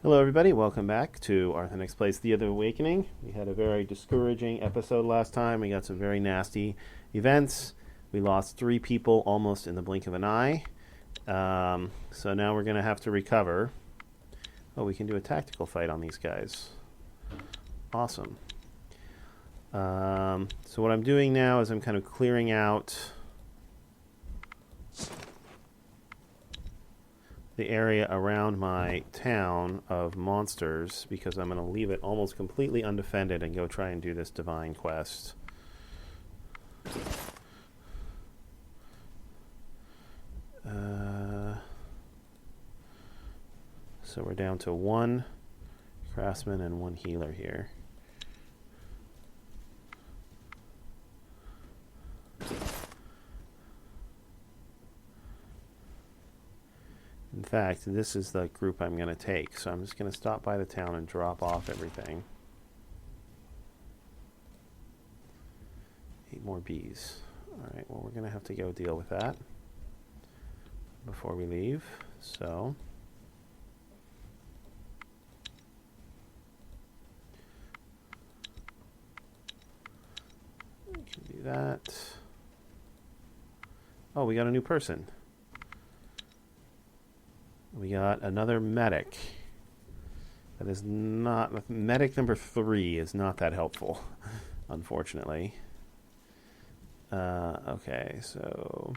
Hello, everybody. Welcome back to Arthenex Plays The Other Awakening. We had a very discouraging episode last time. We got some very nasty events. We lost 3 people almost in the blink of an eye. So now we're going to have to recover. Oh, we can do a tactical fight on these guys. Awesome. So what I'm doing now is I'm kind of clearing out the area around my town of monsters because I'm going to leave it almost completely undefended and go try and do this divine quest. So we're down to 1 craftsman and 1 healer here. In fact, this is the group I'm going to take, so I'm just going to stop by the town and drop off everything. 8 more bees. Alright, well we're going to have to go deal with that before we leave, so... we can do that. Oh, we got a new person. We got another medic. That is not... medic number 3 is not that helpful, unfortunately. Okay, so...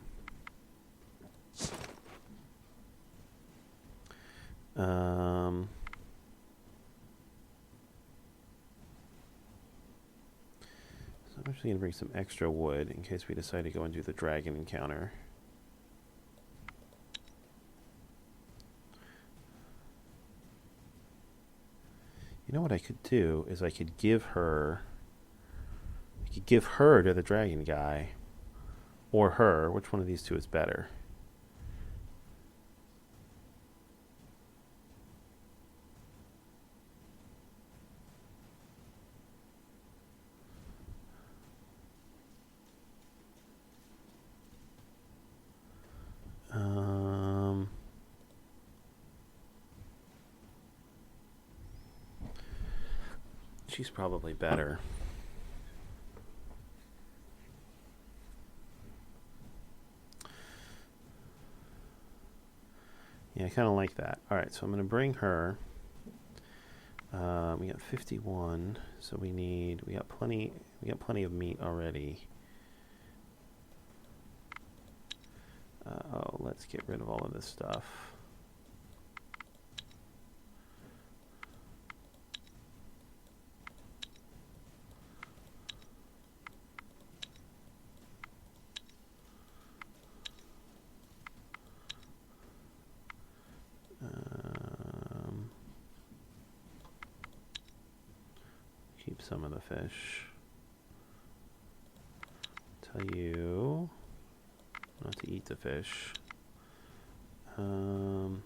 so I'm actually going to bring some extra wood in case we decide to go and do the dragon encounter. You know what I could do is I could give her to the dragon guy, or her. Which one of these two is better? She's probably better. Yeah, I kind of like that. Alright, so I'm going to bring her. We got 51, so we got plenty of meat already. Oh, let's get rid of all of this stuff. Keep some of the fish. Tell you not to eat the fish. You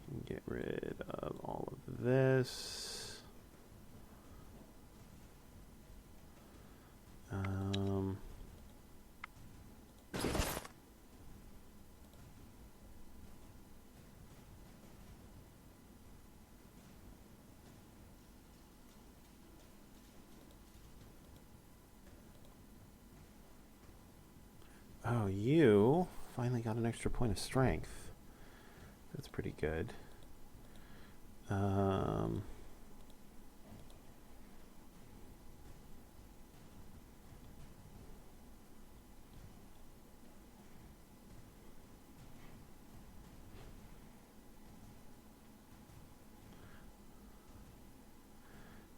can get rid of all of this. Oh, you finally got an extra point of strength. That's pretty good.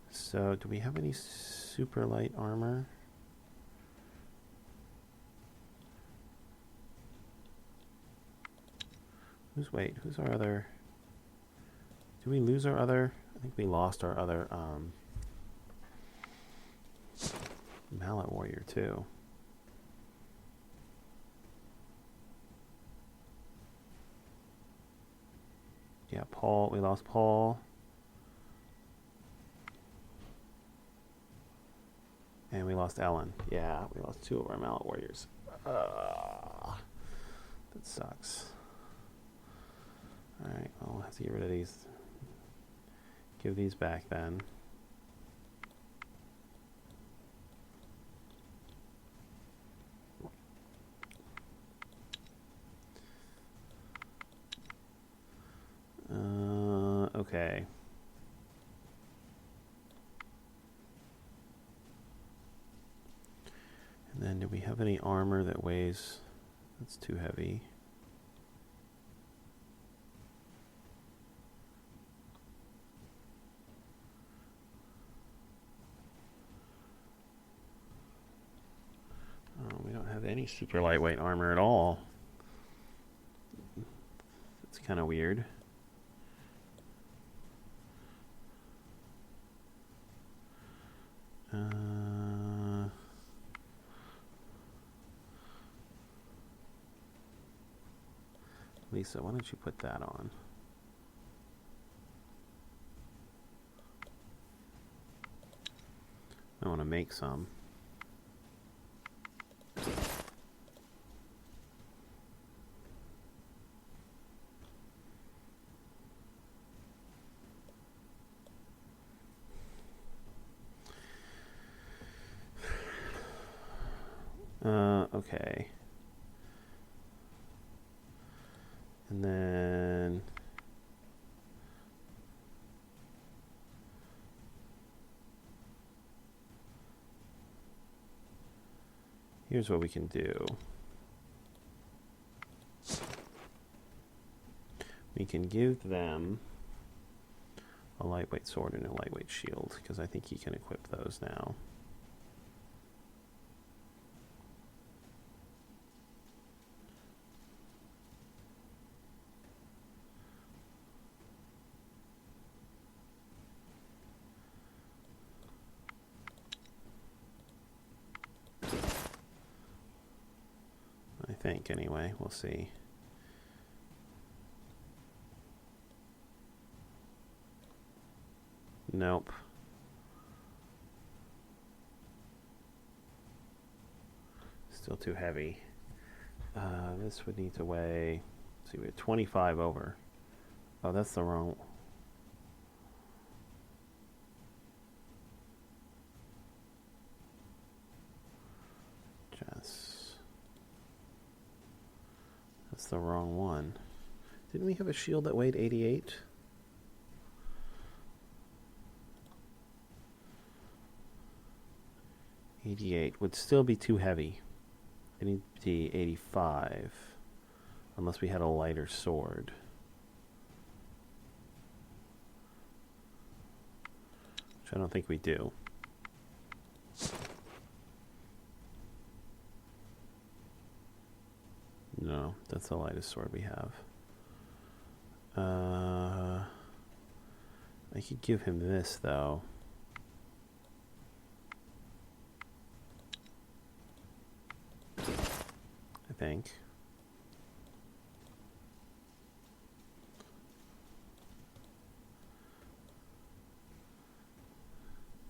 So, do we have any super light armor? Who's our other... Did we lose our other... I think we lost our other, Mallet Warrior, too. Yeah, Paul. We lost Paul. And we lost Ellen. Yeah, we lost 2 of our Mallet Warriors. That sucks. Alright, well, we'll have to get rid of these. Give these back then. Okay. And then do we have any armor that weighs? That's too heavy. Oh, we don't have any super lightweight armor at all. It's kind of weird. Lisa, why don't you put that on? I want to make some. Okay. And then here's what we can do. We can give them a lightweight sword and a lightweight shield, because I think he can equip those now. I think, anyway. We'll see. Nope. Still too heavy. This would need to weigh, let's see, we have 25 over. Oh, that's the wrong. That's the wrong one. Didn't we have a shield that weighed 88? Would still be too heavy. It needs to be 85, unless we had a lighter sword. Which I don't think we do. No, that's the lightest sword we have. I could give him this, though. I think.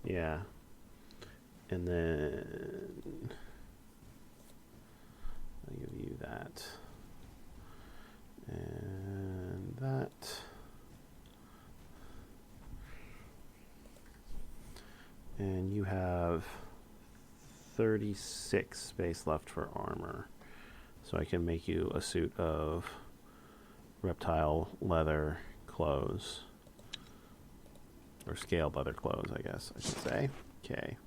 Yeah. And then I'll give you that. And that. And you have 36 space left for armor. So I can make you a suit of reptile leather clothes. Or scaled leather clothes, I guess I should say. Okay.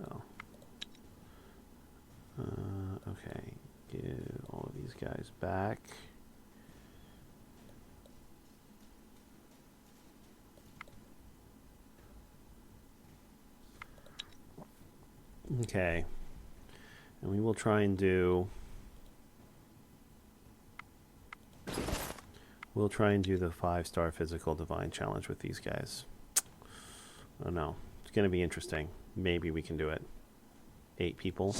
Oh. Okay. Give all of these guys back. Okay. And we will try and do... We'll try and do the 5-star physical divine challenge with these guys. Oh no. It's going to be interesting. Maybe we can do it. 8 people.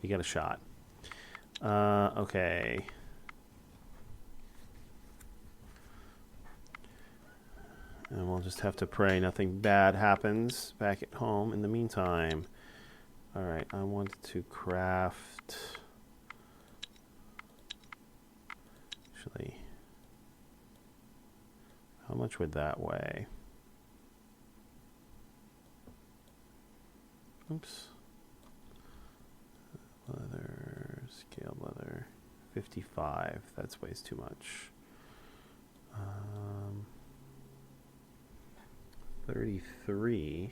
We got a shot. Okay. And we'll just have to pray nothing bad happens back at home in the meantime. Alright, I want to craft... Actually, how much would that weigh? Oops. Leather, scaled leather, 55. That's weighs too much. 33.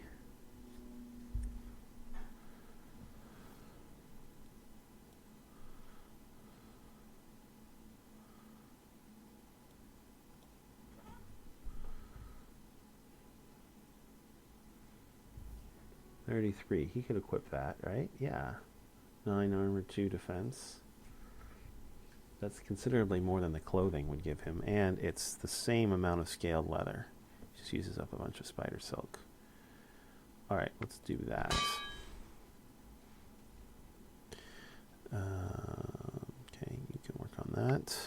He could equip that, right? Yeah. 9 armor, 2 defense. That's considerably more than the clothing would give him, and it's the same amount of scaled leather. Just uses up a bunch of spider silk. Alright, let's do that. Okay, you can work on that.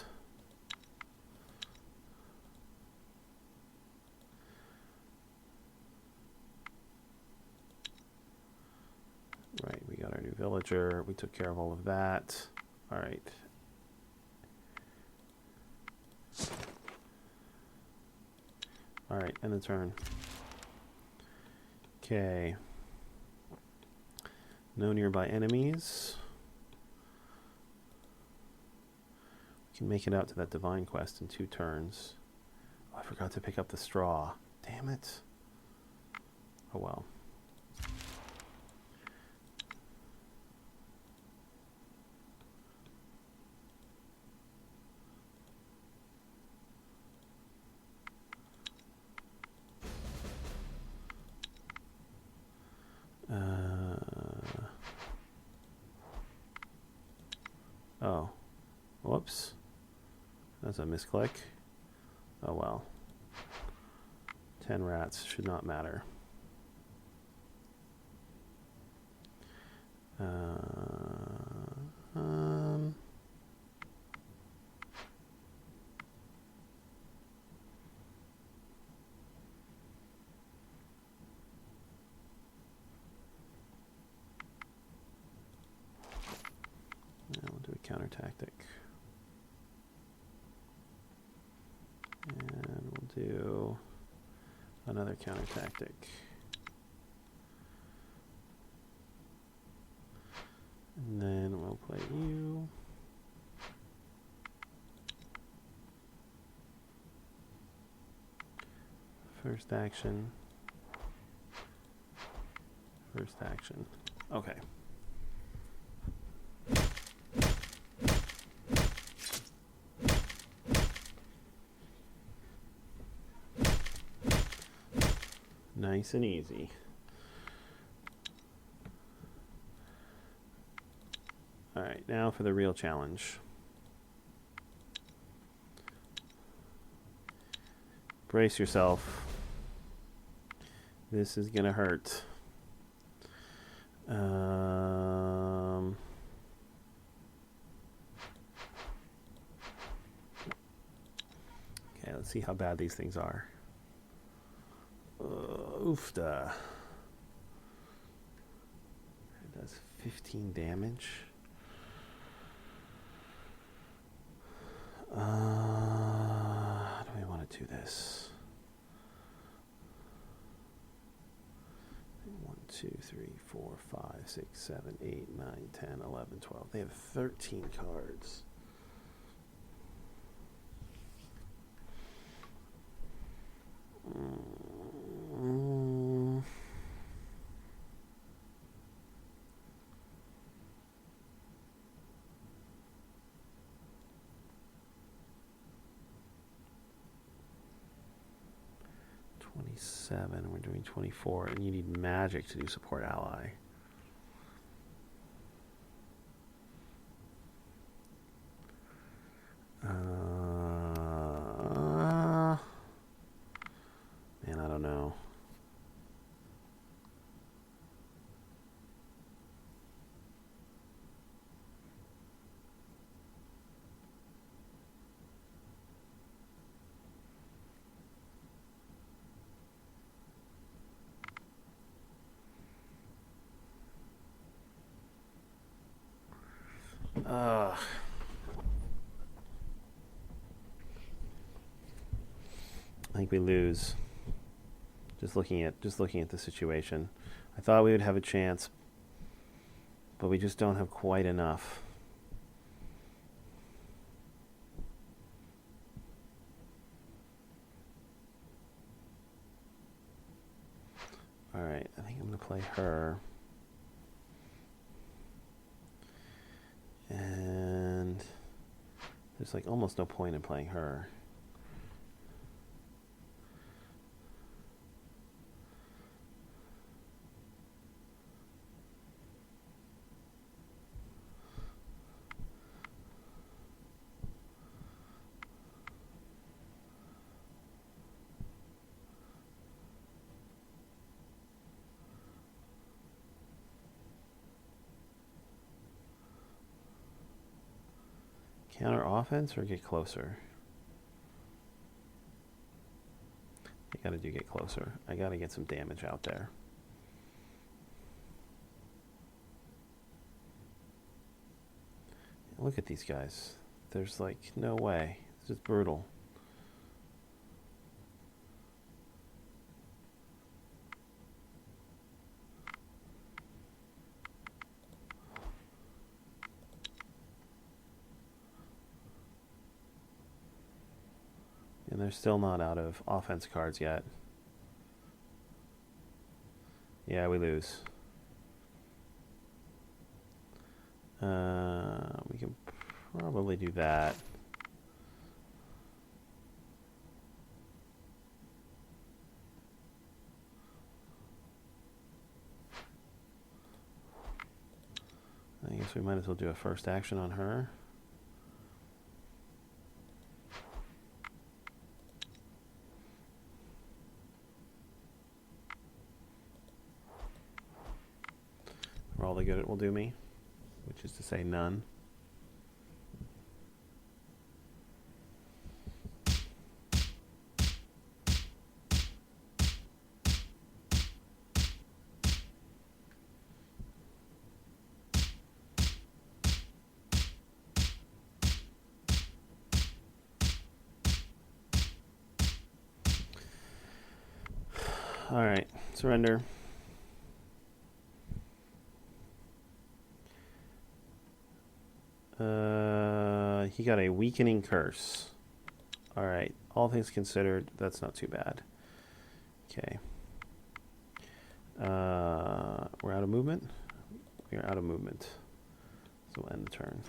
Right, we got our new villager. We took care of all of that. Alright. Alright, end of turn. Okay. No nearby enemies. We can make it out to that divine quest in 2 turns. Oh, I forgot to pick up the straw. Damn it. Oh well. Oh. Whoops. That's a misclick. Oh well. 10 rats should not matter. Now we'll do a counter tactic. And we'll do another counter tactic. And then we'll play you. First action. First action. Okay. Nice and easy. All right, now for the real challenge. Brace yourself. This is gonna hurt. Okay, let's see how bad these things are. Oofda. It does 15 damage. How do we want to do this? 1, 2, 3, 4, 5, 6, 7, 8, 9, 10, 11, 12. They have 13 cards. We're doing 24, and you need magic to do support ally. Man, I don't know. I think we lose. Just looking at the situation. I thought we would have a chance, but we just don't have quite enough. All right, I think I'm going to play her. And there's like almost no point in playing her. Counter offense or get closer? I gotta get closer. I gotta get some damage out there. Look at these guys. There's like no way. This is brutal. And they're still not out of offense cards yet. Yeah, we lose. We can probably do that. I guess we might as well do a first action on her. For all the good it will do me, which is to say none. All right, surrender. He got a weakening curse. All right, all things considered, that's not too bad. Okay. We're out of movement? We are out of movement. So we'll end the turn.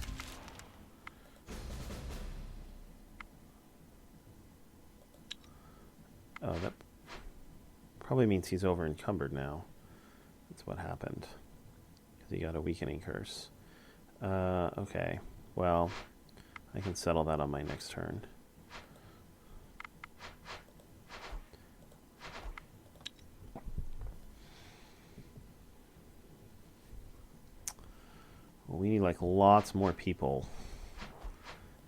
Oh, that probably means he's over encumbered now. That's what happened. Because he got a weakening curse. Okay. Well, I can settle that on my next turn. Well, we need like lots more people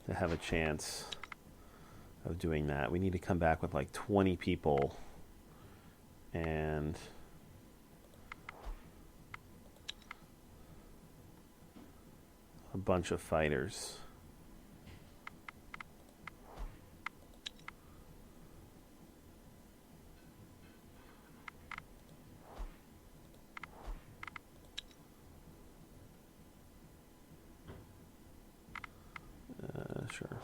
to have a chance of doing that. We need to come back with like 20 people and a bunch of fighters. Sure.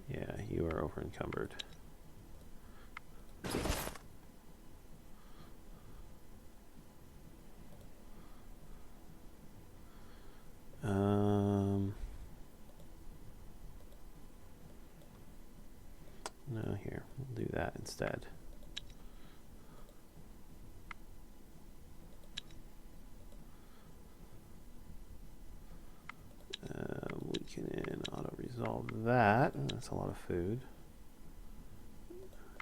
Yeah, you are over encumbered. No, here, we'll do that instead. We can auto-resolve that. That's a lot of food.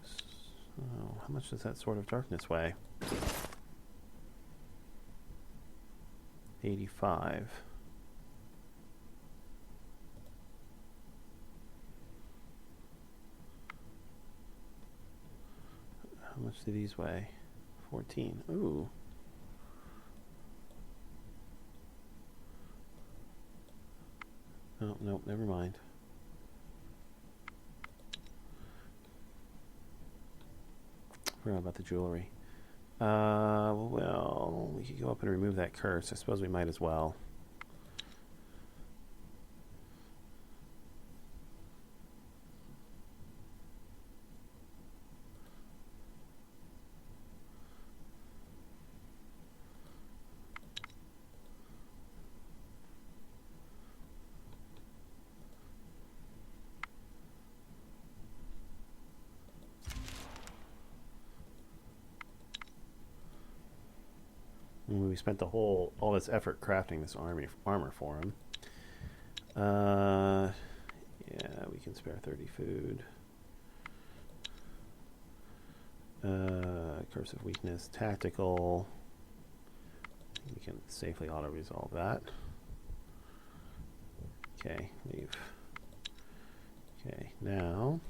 So, how much does that Sword of Darkness weigh? 85. How much do these weigh? 14. Ooh. Oh, nope, never mind. Forgot about the jewelry. Well, we could go up and remove that curse. I suppose we might as well. We spent all this effort crafting this armor for him. Yeah, we can spare 30 food. Curse of weakness, tactical. We can safely auto-resolve that. Okay, leave. Okay, now.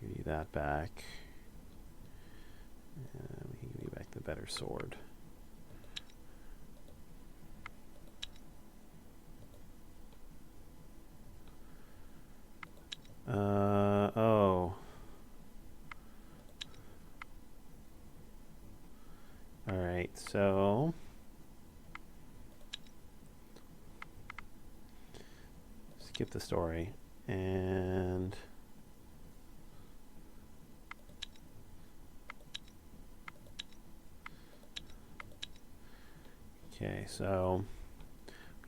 Give you that back. And we can give you back the better sword. Oh. Alright, so skip the story and okay, so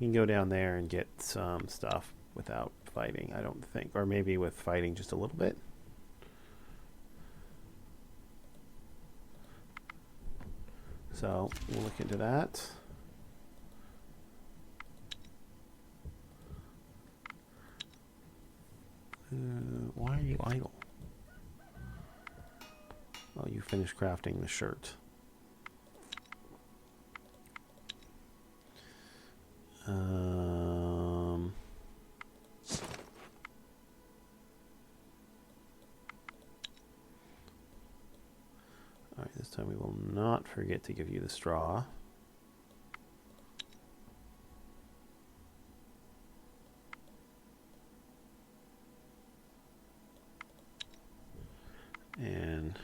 we can go down there and get some stuff without fighting, I don't think, or maybe with fighting just a little bit. So we'll look into that. Why are you idle? Oh, you finished crafting the shirt. Alright, this time we will not forget to give you the straw. And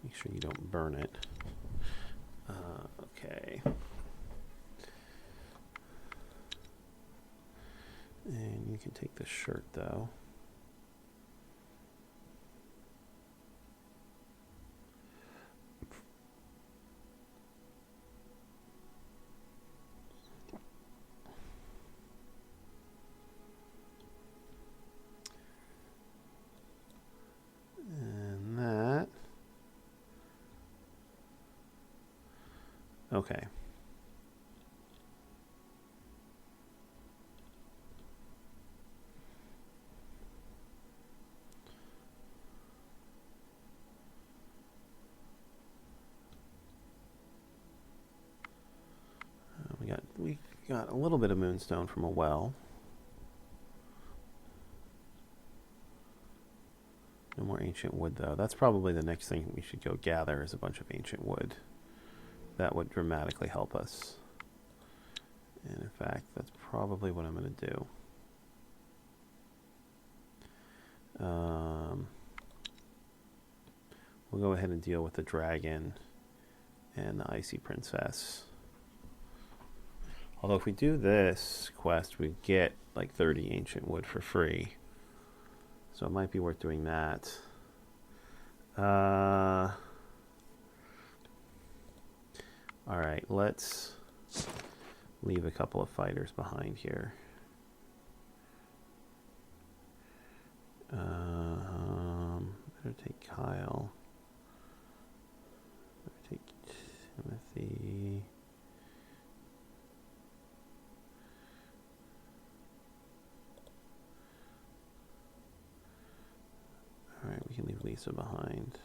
make sure you don't burn it. Okay. And you can take the shirt though. Okay. We got a little bit of moonstone from a well. No more ancient wood though. That's probably the next thing we should go gather is a bunch of ancient wood. That would dramatically help us. And in fact, that's probably what I'm going to do. We'll go ahead and deal with the dragon and the icy princess. Although if we do this quest, we get like 30 ancient wood for free. So it might be worth doing that. Alright, let's leave a couple of fighters behind here. Better take Kyle. Better take Timothy. Leave Lisa behind.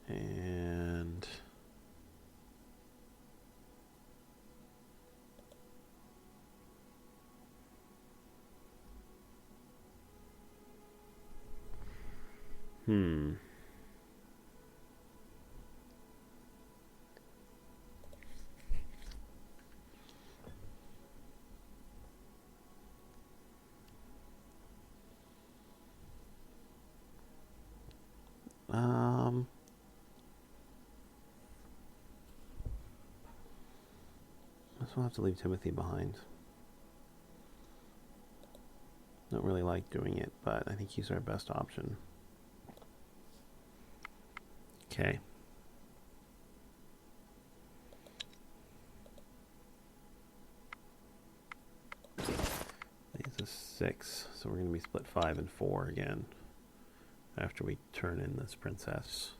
And I guess we'll have to leave Timothy behind. Don't really like doing it, but I think he's our best option. Okay. He's a 6, so we're going to be split 5 and 4 again after we turn in this princess.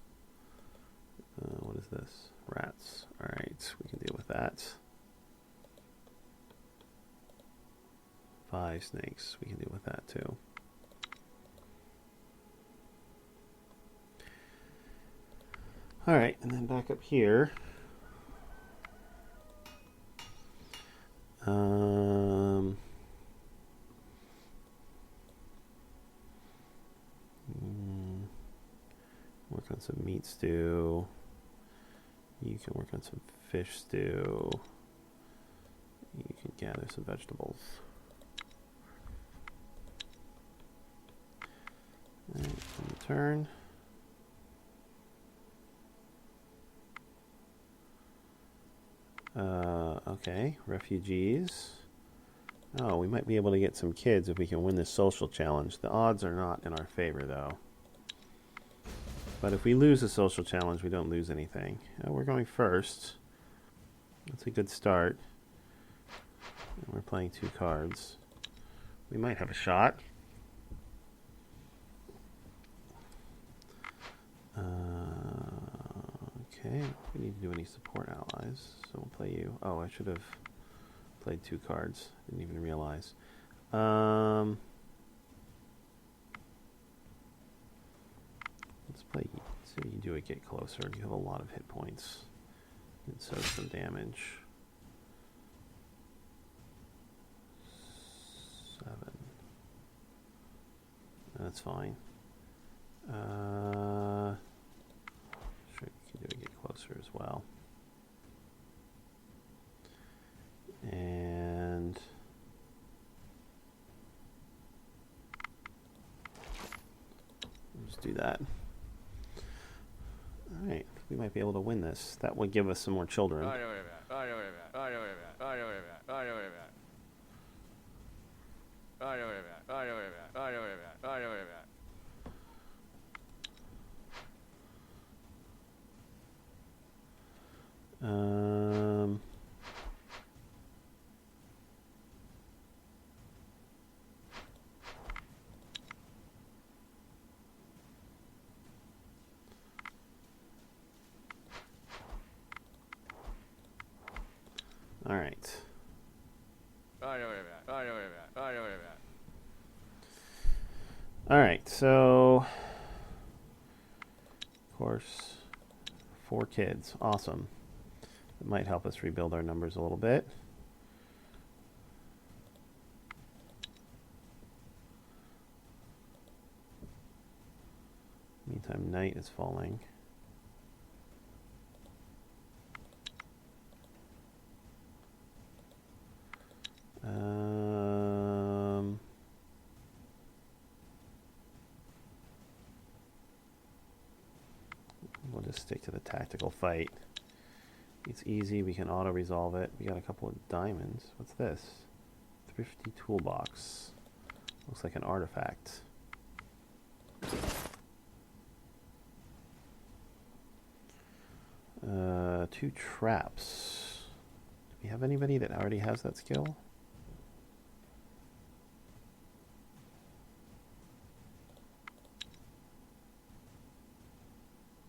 What is this? Rats. Alright, we can deal with that. 5 snakes. We can deal with that too. Alright, and then back up here. Work on some meat stew. You can work on some fish stew. You can gather some vegetables. Alright, turn. Okay, refugees. Oh, we might be able to get some kids if we can win this social challenge. The odds are not in our favor, though. But if we lose the social challenge, we don't lose anything. We're going first. That's a good start. And we're playing 2 cards. We might have a shot. Okay, we need to do any support allies, so we'll play you. Oh, I should have played 2 cards. Didn't even realize. Let's play. So you do it. Get closer. You have a lot of hit points. And so some damage. 7. That's fine. Sure, you can do it. Get closer as well. And let's do that. All right, we might be able to win this. That would give us some more children. All right. All right, so of course 4 kids. Awesome. It might help us rebuild our numbers a little bit. Meantime, night is falling. We'll just stick to the tactical fight. It's easy. We can auto-resolve it. We got a couple of diamonds. What's this? Thrifty toolbox. Looks like an artifact. 2 traps. Do we have anybody that already has that skill?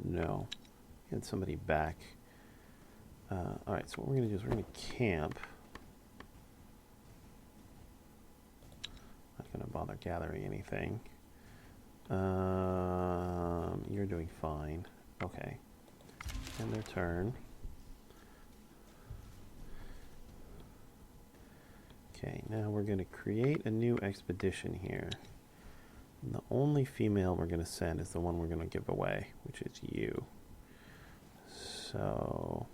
No. Get somebody back. Alright, so what we're going to do is we're going to camp. Not going to bother gathering anything. You're doing fine. Okay. End their turn. Okay, now we're going to create a new expedition here. And the only female we're going to send is the one we're going to give away, which is you. So,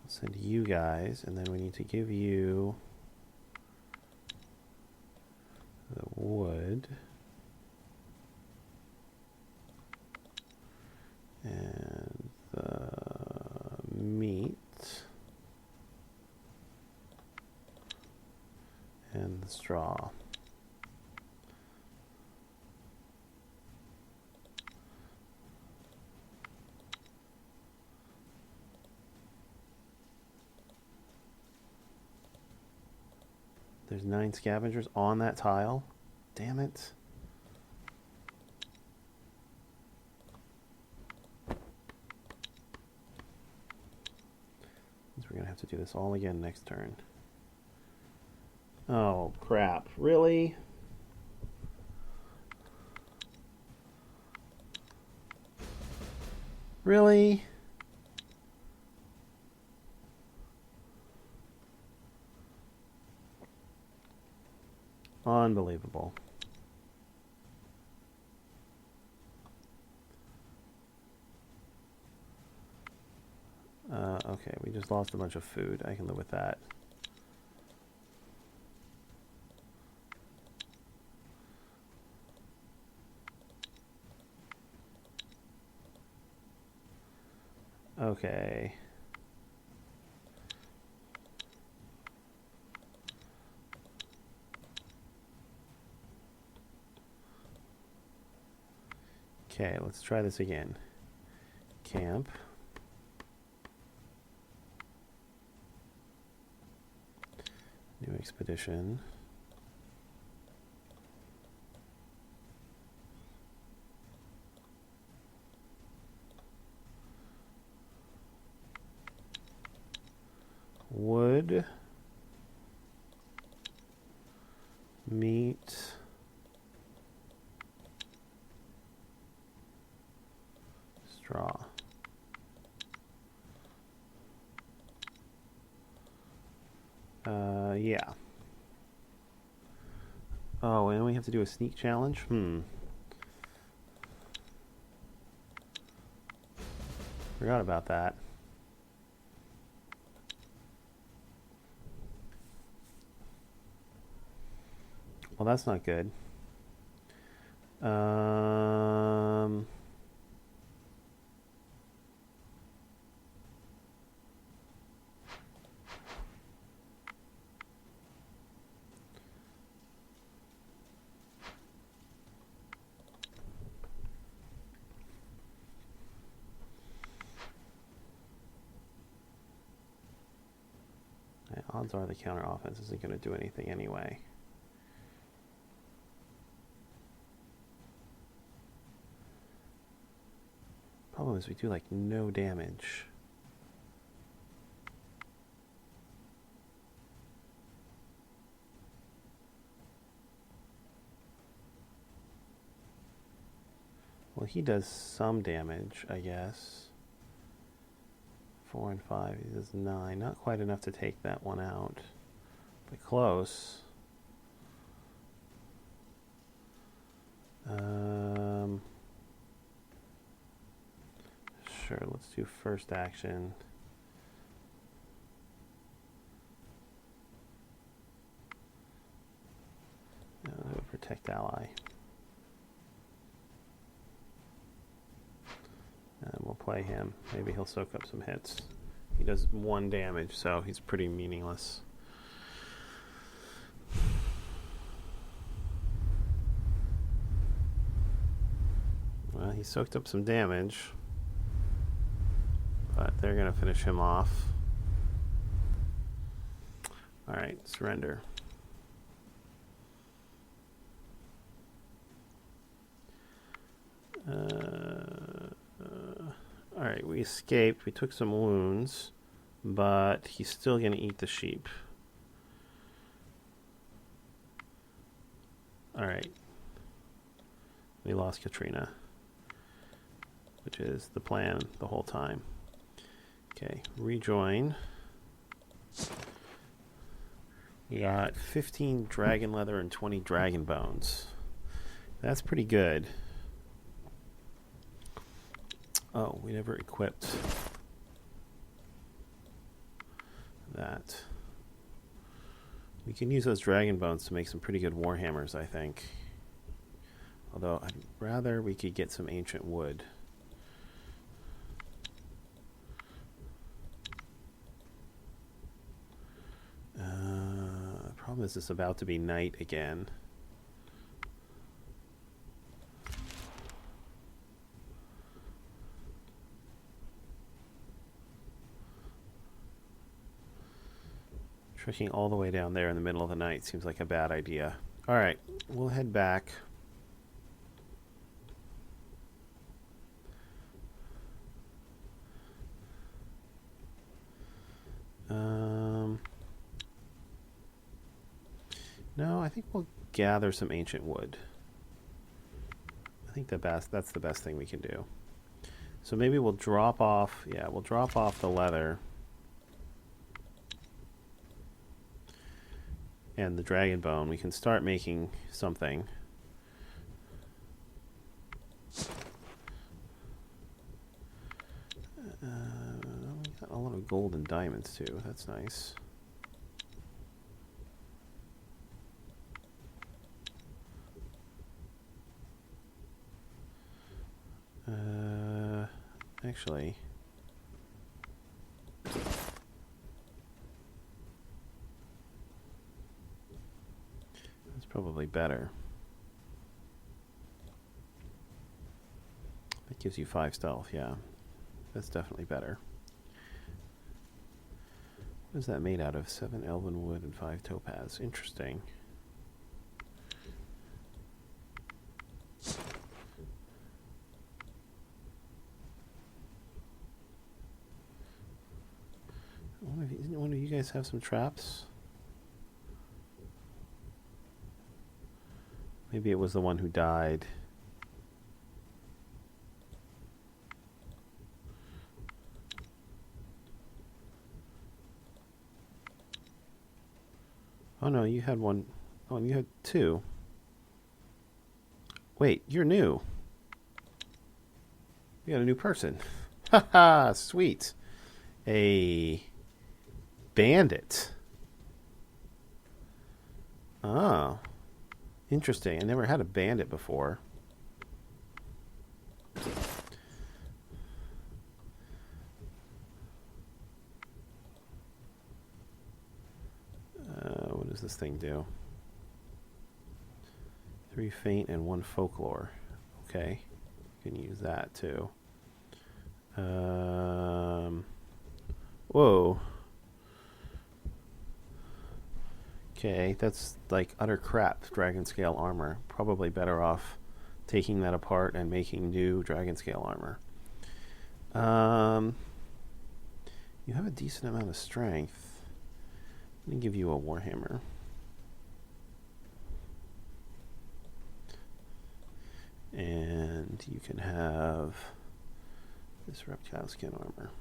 we'll send you guys, and then we need to give you the wood. And the meat. And the straw. There's 9 scavengers on that tile. Damn it. Means we're gonna have to do this all again next turn. Oh, crap. Really? Really? Unbelievable. Okay, we just lost a bunch of food. I can live with that. Okay. Okay, let's try this again. Camp. New expedition. Wood. Meat. Straw. Yeah. Oh, and we have to do a sneak challenge? Forgot about that. Well, that's not good. Odds are the counter offense isn't going to do anything anyway. Problem is we do like no damage. Well, he does some damage, I guess. 4 and 5, he does 9. Not quite enough to take that one out, but close. Sure, let's do first action. Protect ally. And we'll play him. Maybe he'll soak up some hits. He does 1 damage, so he's pretty meaningless. Well, he soaked up some damage, but they're going to finish him off. All right, surrender. All right, we escaped. We took some wounds, but he's still going to eat the sheep. All right. We lost Katrina, which is the plan the whole time. Okay, rejoin. We got 15 dragon leather and 20 dragon bones. That's pretty good. Oh, we never equipped that. We can use those dragon bones to make some pretty good warhammers, I think. Although I'd rather we could get some ancient wood. The problem is it's about to be night again. Trekking all the way down there in the middle of the night seems like a bad idea. All right, we'll head back. No, I think we'll gather some ancient wood. I think that's the best thing we can do. So maybe we'll drop off, we'll drop off the leather and the dragon bone. We can start making something. We got a lot of gold and diamonds too. That's nice. Actually, that's probably better. That gives you 5 stealth, yeah. That's definitely better. What is that made out of? 7 elven wood and 5 topaz. Interesting. Didn't one of you guys have some traps? Maybe it was the one who died. Oh no, you had one. Oh, and you had 2. Wait, you're new. You got a new person. Haha, sweet. A bandit. Oh, interesting. I never had a bandit before. What does this thing do? 3 feint and 1 folklore. Okay, you can use that too. Whoa. Okay, that's like utter crap, dragon scale armor. Probably better off taking that apart and making new dragon scale armor. You have a decent amount of strength. Let me give you a warhammer. And you can have this reptile skin armor.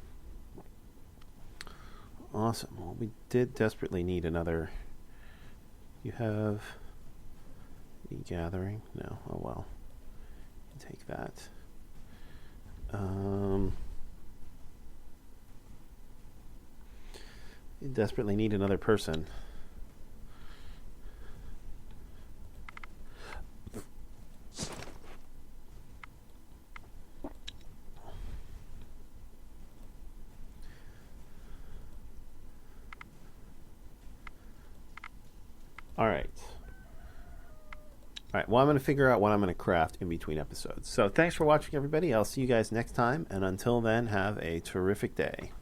Awesome. Well, we did desperately need another. You have any gathering? No. Oh well. Take that. You desperately need another person. All right. All right. Well, I'm going to figure out what I'm going to craft in between episodes. So thanks for watching, everybody. I'll see you guys next time. And until then, have a terrific day.